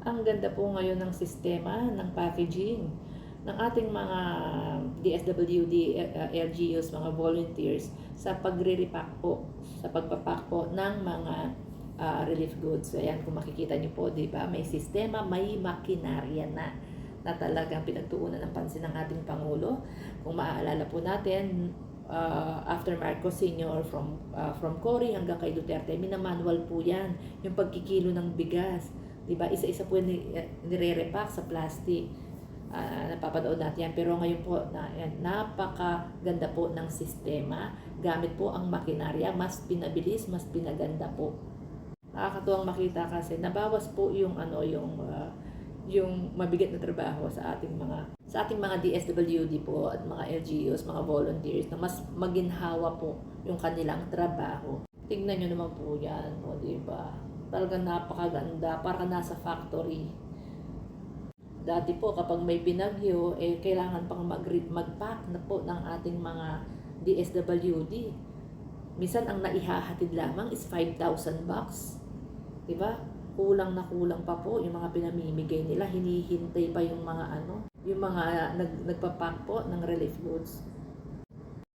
Ang ganda po ngayon ng sistema ng packaging ng ating mga DSWD, LGUs, mga volunteers sa pagre-repack po, sa pagpapack po ng mga relief goods. So, ayan, kung makikita niyo po, di ba, may sistema, may makinarya na talagang pinagtuunan ng pansin ng ating Pangulo. Kung maaalala po natin, after Marcos Sr. from Cory hanggang kay Duterte, minamanual po yan, yung pagkikilo ng bigas. Diba? Isa-isa po nire-repack sa plastic. Napapanood natin yan. Pero ngayon po, napakaganda po ng sistema. Gamit po ang makinarya. Mas pinabilis, mas pinaganda po. Nakakatuwang makita kasi nabawas po yung mabigat na trabaho sa ating mga DSWD po at mga LGUs, mga volunteers, na mas maginhawa po yung kanilang trabaho. Tignan nyo naman po yan, o diba? Talagang napakaganda, para nasa factory. Dati po kapag may binagyo, kailangan pang mag-pack na po ng ating mga DSWD. Minsan ang naihahatid lamang is 5,000 bucks. Diba? Kulang na kulang pa po yung mga pinamimigay nila, hinihintay pa yung mga yung mga nagpapack po ng relief goods.